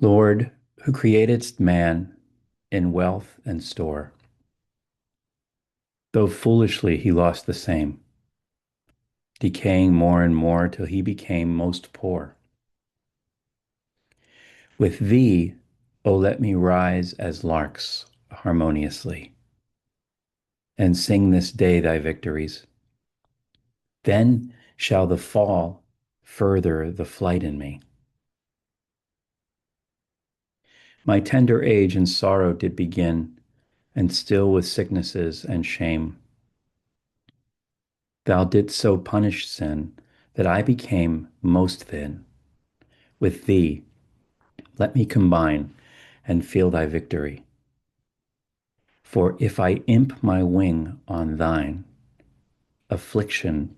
Lord, who createdst man in wealth and store, though foolishly he lost the same, decaying more and more till he became most poor. With thee, O let me rise as larks harmoniously, and sing this day thy victories. Then shall the fall further the flight in me. My tender age in sorrow did begin, and still with sicknesses and shame. Thou didst so punish sin that I became most thin. With thee, let me combine and feel thy victory. For if I imp my wing on thine, affliction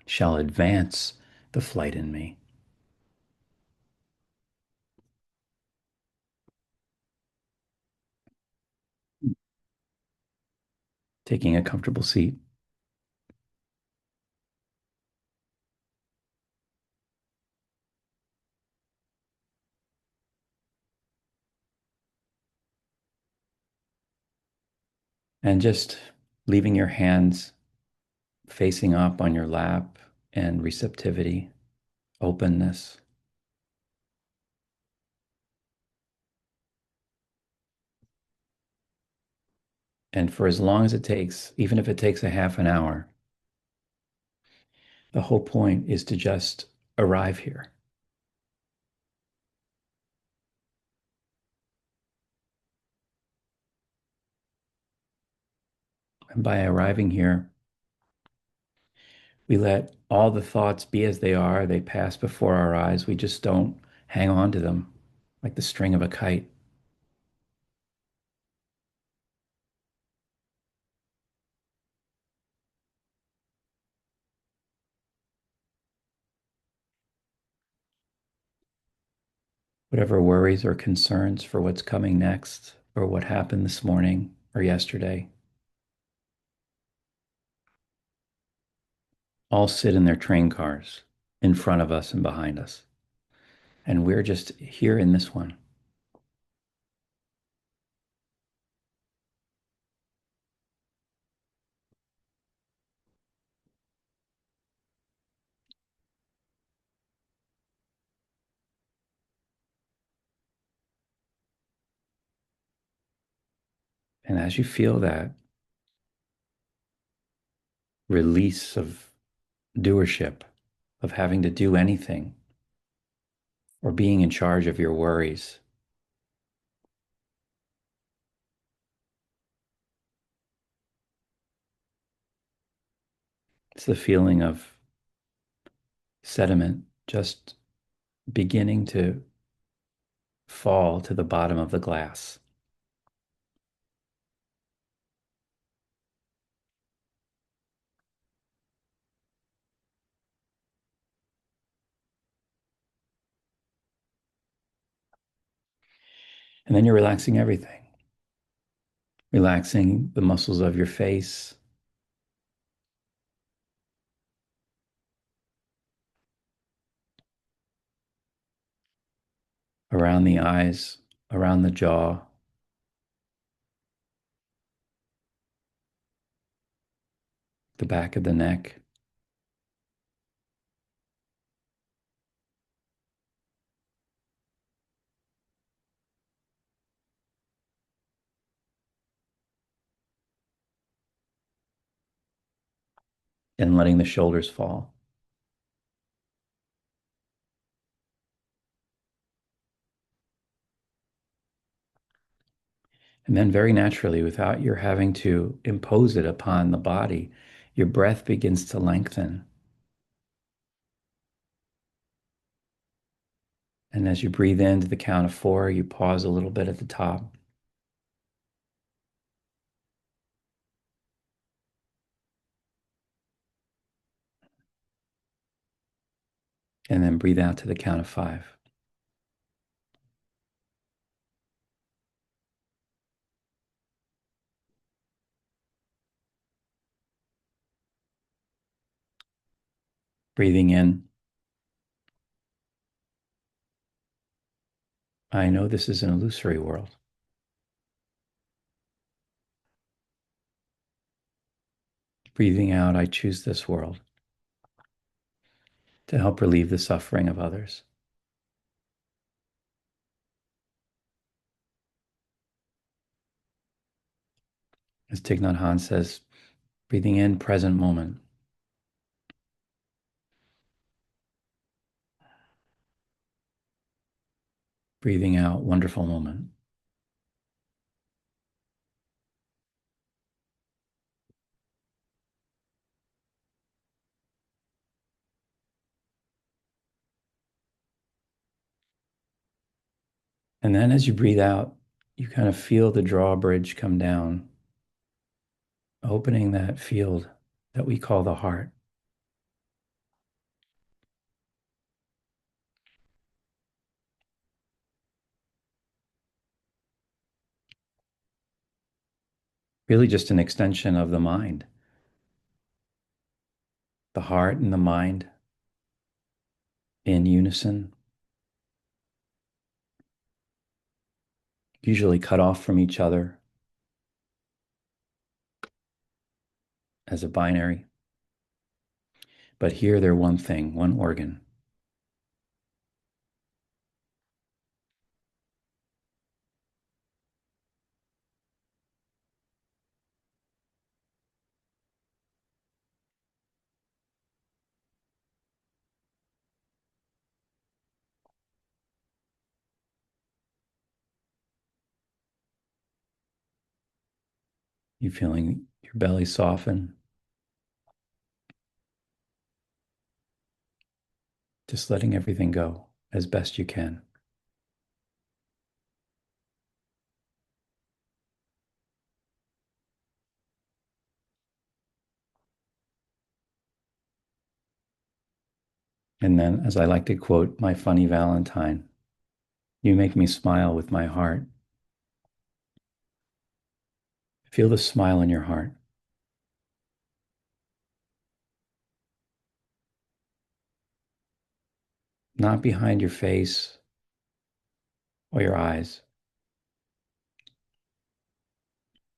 shall advance the flight in me. Taking a comfortable seat and just leaving your hands facing up on your lap and receptivity, openness. And for as long as it takes, even if it takes a half an hour, the whole point is to just arrive here. And by arriving here, we let all the thoughts be as they are. They pass before our eyes. We just don't hang on to them like the string of a kite. Whatever worries or concerns for what's coming next or what happened this morning or yesterday, all sit in their train cars in front of us and behind us. And we're just here in this one. And as you feel that release of doership, of having to do anything or being in charge of your worries, it's the feeling of sediment just beginning to fall to the bottom of the glass. And then you're relaxing everything, relaxing the muscles of your face, around the eyes, around the jaw, the back of the neck. And letting the shoulders fall. And then, very naturally, without your having to impose it upon the body, your breath begins to lengthen. And as you breathe in to the count of 4, you pause a little bit at the top. And then breathe out to the count of 5. Breathing in I know this is an illusory world. Breathing out, I choose this world to help relieve the suffering of others. As Thich Nhat Hanh says, breathing in, present moment. Breathing out, wonderful moment. And then as you breathe out, you kind of feel the drawbridge come down, opening that field that we call the heart. Really just an extension of the mind. The heart and the mind in unison, usually cut off from each other as a binary. But here they're one thing, one organ. You feeling your belly soften, just letting everything go as best you can. And then, as I like to quote my funny Valentine, you make me smile with my heart. Feel the smile in your heart. Not behind your face or your eyes,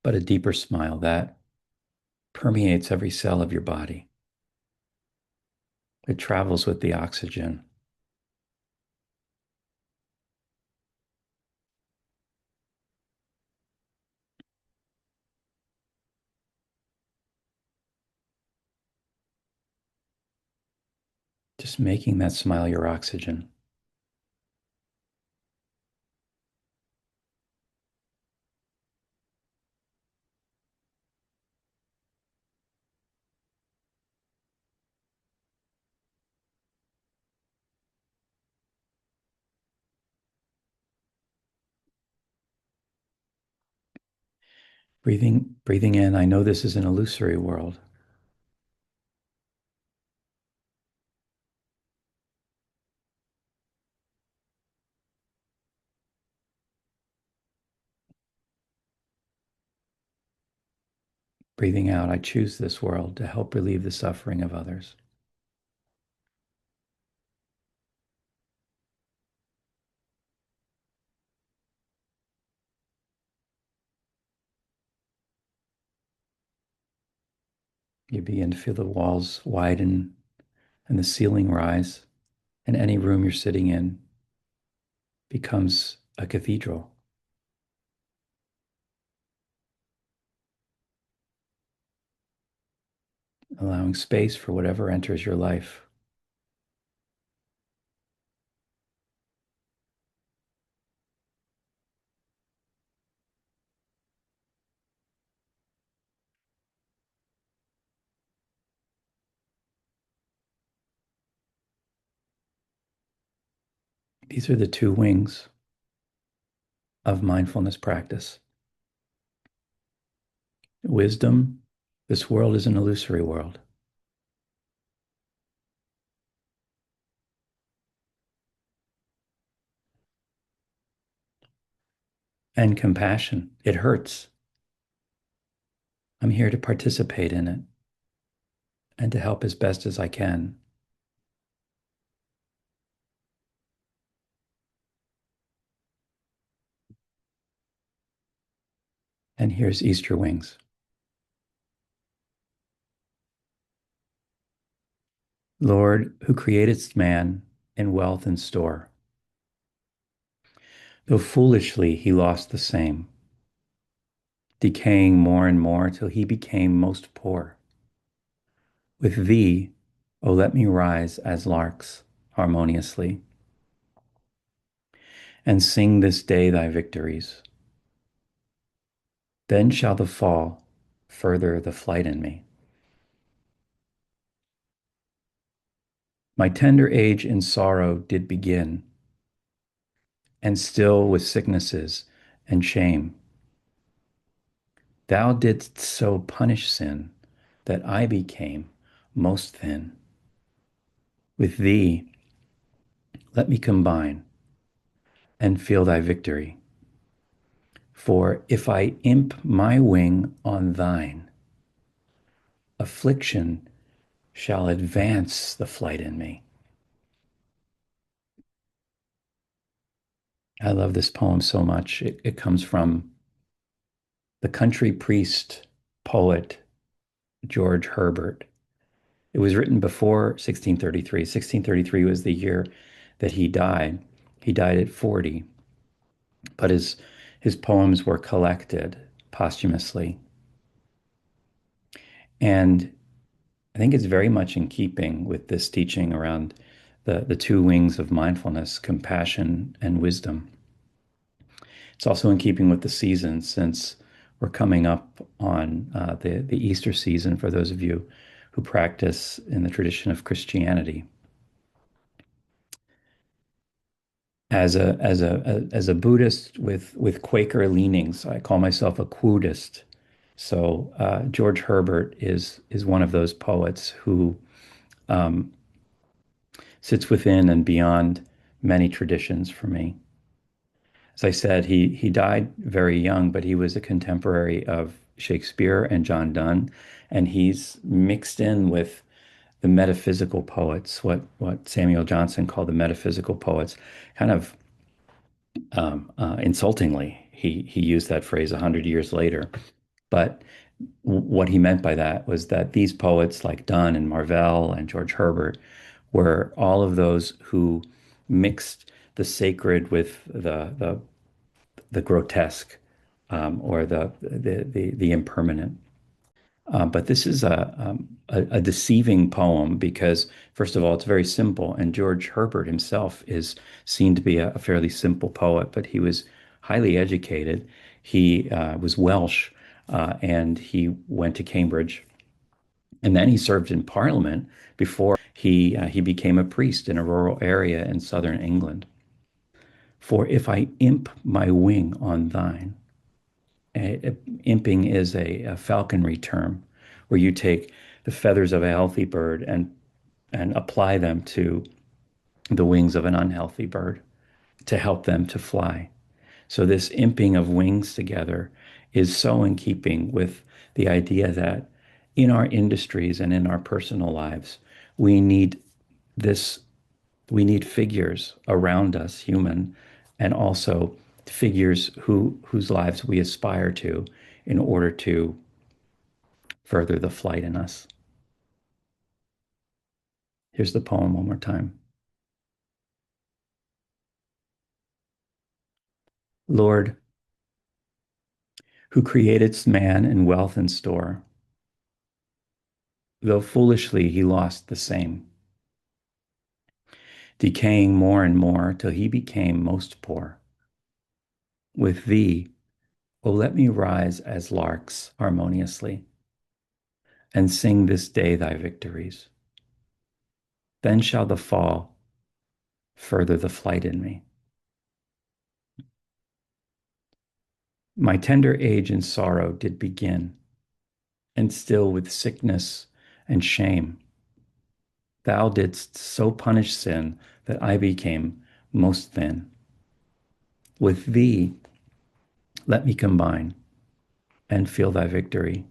but a deeper smile that permeates every cell of your body. It travels with the oxygen. Just making that smile your oxygen. Breathing in, I know this is an illusory world. Breathing out, I choose this world to help relieve the suffering of others. You begin to feel the walls widen and the ceiling rise, and any room you're sitting in becomes a cathedral, allowing space for whatever enters your life. These are the two wings of mindfulness practice. Wisdom, this world is an illusory world. And compassion, it hurts. I'm here to participate in it and to help as best as I can. And here's Easter wings. Lord, who createdst man in wealth and store, though foolishly he lost the same, decaying more and more till he became most poor. With thee, O let me rise as larks harmoniously, and sing this day thy victories. Then shall the fall further the flight in me. My tender age in sorrow did begin, and still with sicknesses and shame. Thou didst so punish sin that I became most thin. With thee, let me combine and feel thy victory. For if I imp my wing on thine, affliction shall advance the flight in me. I love this poem so much. It comes from the country priest poet George Herbert. It was written before 1633. 1633 was the year that he died. He died at 40, but his poems were collected posthumously. And I think it's very much in keeping with this teaching around the two wings of mindfulness, compassion and wisdom. It's also in keeping with the season since we're coming up on the Easter season for those of you who practice in the tradition of Christianity. As a Buddhist with Quaker leanings, I call myself a Quodist. So George Herbert is one of those poets who um, sits within and beyond many traditions for me. As I said, he died very young, but he was a contemporary of Shakespeare and John Donne, and he's mixed in with the metaphysical poets, what Samuel Johnson called the metaphysical poets, kind of insultingly. He used that phrase 100 years later, but what he meant by that was that these poets like Donne and Marvell and George Herbert were all of those who mixed the sacred with the grotesque or the impermanent. But this is a deceiving poem because, first of all, it's very simple, and George Herbert himself is seen to be a fairly simple poet, but he was highly educated. He was Welsh, and he went to Cambridge, and then he served in Parliament before he became a priest in a rural area in southern England. For if I imp my wing on thine, imping is a falconry term where you take the feathers of a healthy bird and apply them to the wings of an unhealthy bird to help them to fly. So this imping of wings together is so in keeping with the idea that in our industries and in our personal lives, we need this we need figures around us, human, and also figures whose lives we aspire to in order to further the flight in us. Here's the poem one more time. Lord, who createdst man in wealth and store, though foolishly he lost the same, decaying more and more till he became most poor. With thee, O let me rise as larks harmoniously, and sing this day thy victories. Then shall the fall further the flight in me. My tender age in sorrow did begin, and still with sickness and shame. Thou didst so punish sin that I became most thin. With thee let me combine and feel thy victory.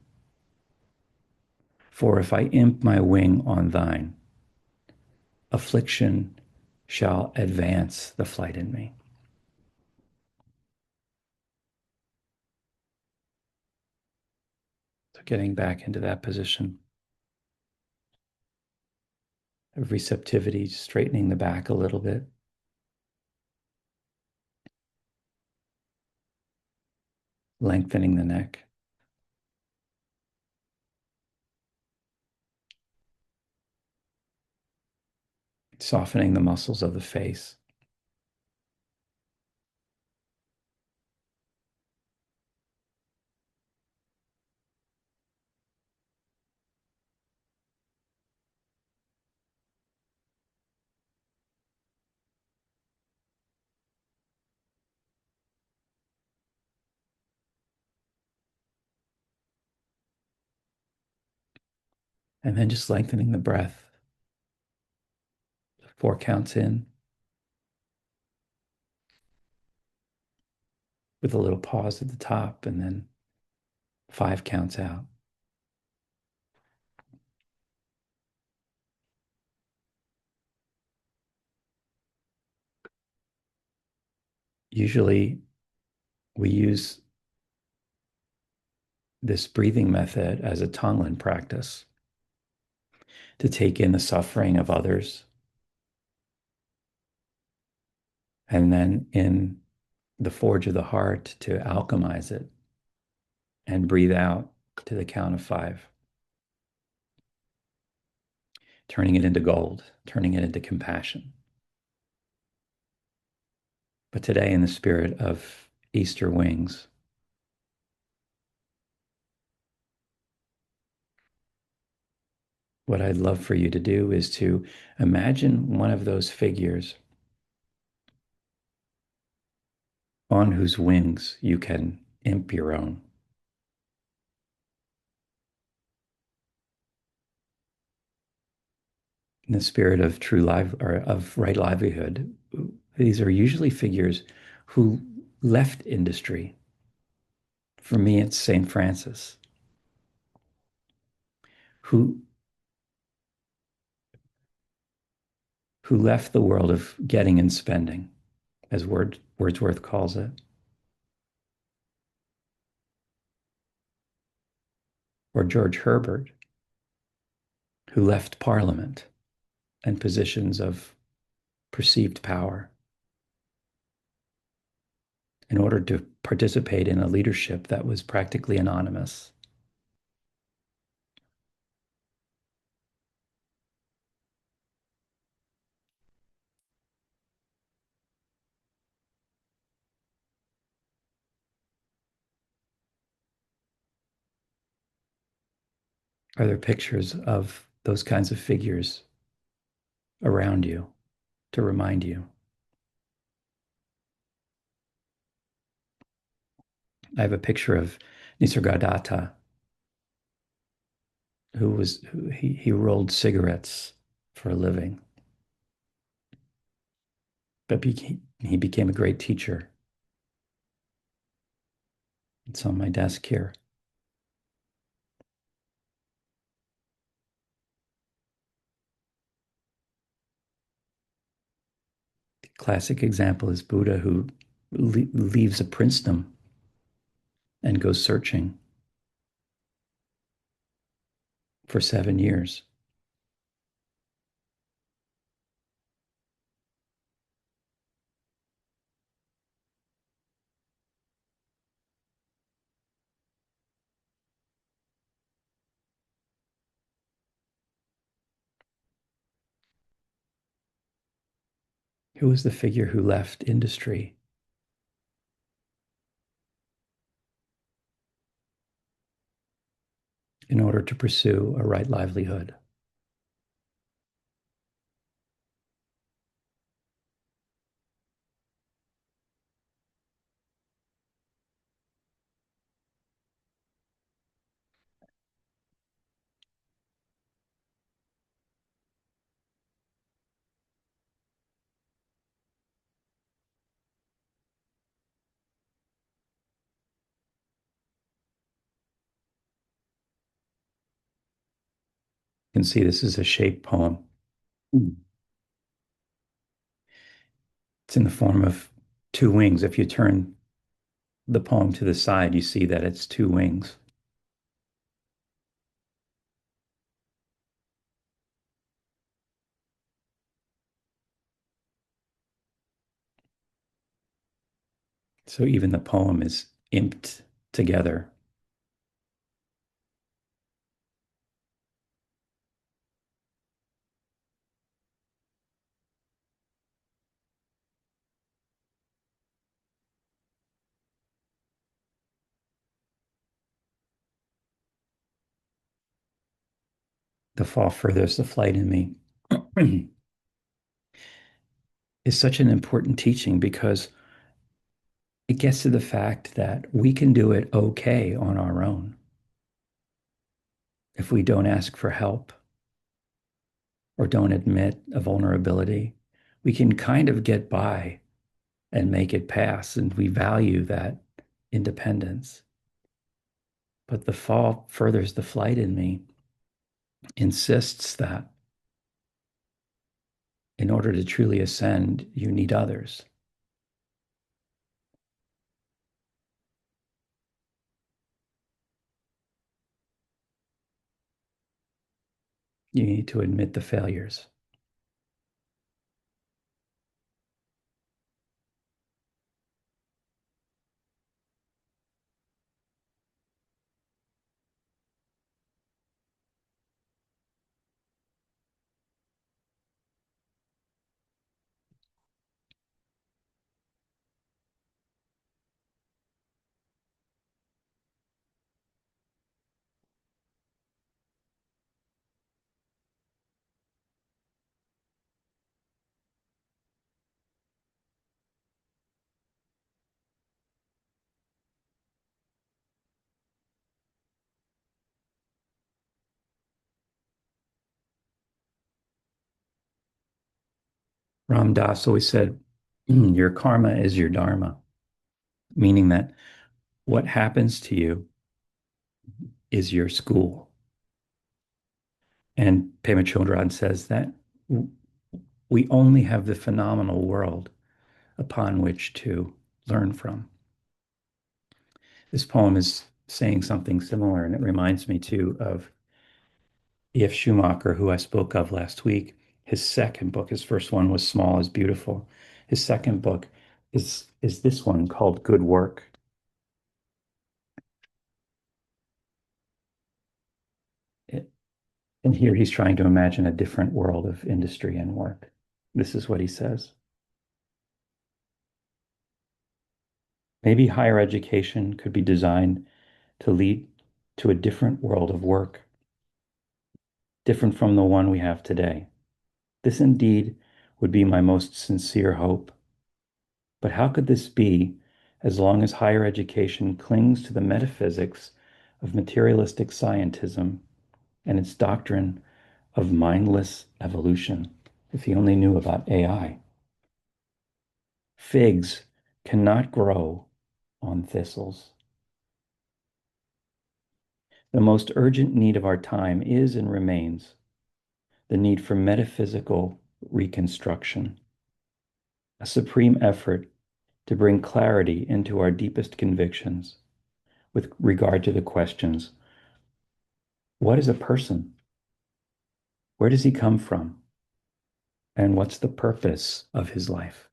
For if I imp my wing on thine, affliction shall advance the flight in me. getting back into that position of receptivity, straightening the back a little bit. Lengthening the neck. Softening the muscles of the face. And then just lengthening the breath. 4 counts in with a little pause at the top, and then 5 counts out. Usually we use this breathing method as a Tonglen practice to take in the suffering of others, and then in the forge of the heart to alchemize it and breathe out to the count of 5, turning it into gold, turning it into compassion. But today, in the spirit of Easter wings, what I'd love for you to do is to imagine one of those figures on whose wings you can imp your own. In the spirit of true life or of right livelihood, these are usually figures who left industry. For me, it's St. Francis, who left the world of getting and spending, as Wordsworth calls it. Or George Herbert, who left Parliament and positions of perceived power in order to participate in a leadership that was practically anonymous. Are there pictures of those kinds of figures around you to remind you? I have a picture of Nisargadatta, he rolled cigarettes for a living, but he became a great teacher. It's on my desk here. The classic example is Buddha, who leaves a princedom and goes searching for 7 years. Who was the figure who left industry in order to pursue a right livelihood? You can see this is a shape poem. It's in the form of 2 wings. If you turn the poem to the side, you see that it's 2 wings. So even the poem is imped together. The fall furthers the flight in me is such an important teaching because it gets to the fact that we can do it okay on our own if we don't ask for help or don't admit a vulnerability. We can kind of get by and make it pass, and we value that independence. But the fall furthers the flight in me insists that in order to truly ascend, you need others. You need to admit the failures. Ram Dass always said, your karma is your dharma, meaning that what happens to you is your school. And Pema Chodron says that we only have the phenomenal world upon which to learn from. This poem is saying something similar, and it reminds me too of E.F. Schumacher, who I spoke of last week. His second book, his first one was Small is Beautiful. His second book is this one called Good Work. It, and here he's trying to imagine a different world of industry and work. This is what he says. Maybe higher education could be designed to lead to a different world of work, different from the one we have today. This indeed would be my most sincere hope. But how could this be as long as higher education clings to the metaphysics of materialistic scientism and its doctrine of mindless evolution? If he only knew about AI. Figs cannot grow on thistles. The most urgent need of our time is and remains the need for metaphysical reconstruction, a supreme effort to bring clarity into our deepest convictions with regard to the questions: what is a person? Where does he come from? And what's the purpose of his life?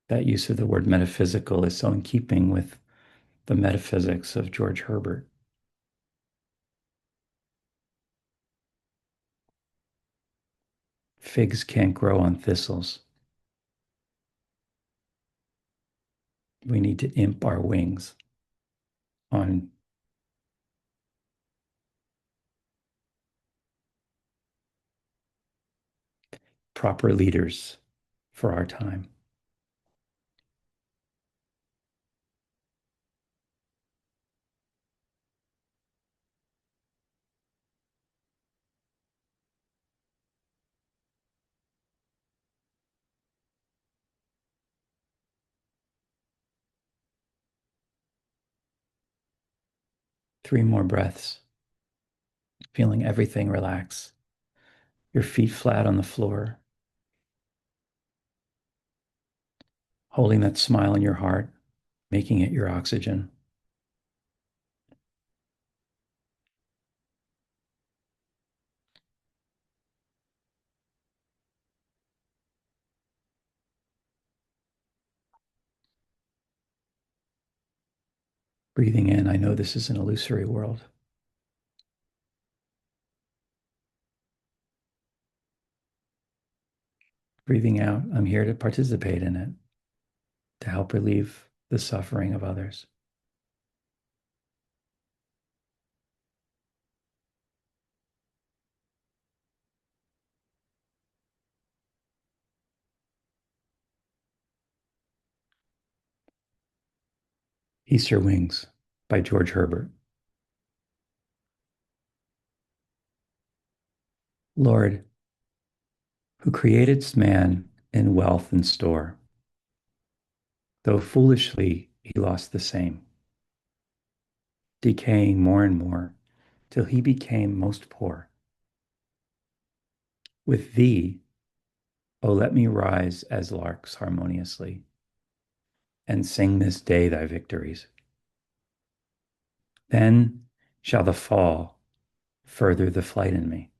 That use of the word metaphysical is so in keeping with the metaphysics of George Herbert. Figs can't grow on thistles. We need to imp our wings on proper leaders for our time. Three more breaths, feeling everything relax. Your feet flat on the floor, holding that smile in your heart, making it your oxygen. Breathing in, I know this is an illusory world. Breathing out, I'm here to participate in it, to help relieve the suffering of others. Easter Wings by George Herbert. Lord, who createdst man in wealth and store, though foolishly he lost the same, decaying more and more till he became most poor. With thee, O let me rise as larks harmoniously, and sing this day thy victories. Then shall the fall further the flight in me.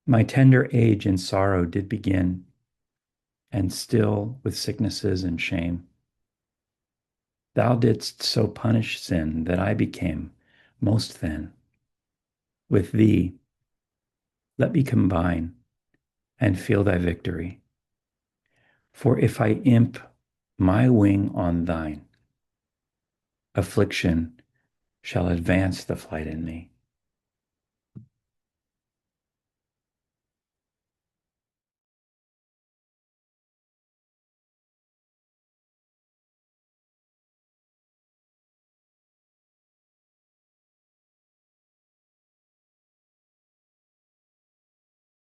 My tender age in sorrow did begin, and still with sicknesses and shame. Thou didst so punish sin that I became most thin. With thee, let me combine and feel thy victory. For if I imp my wing on thine, affliction shall advance the flight in me.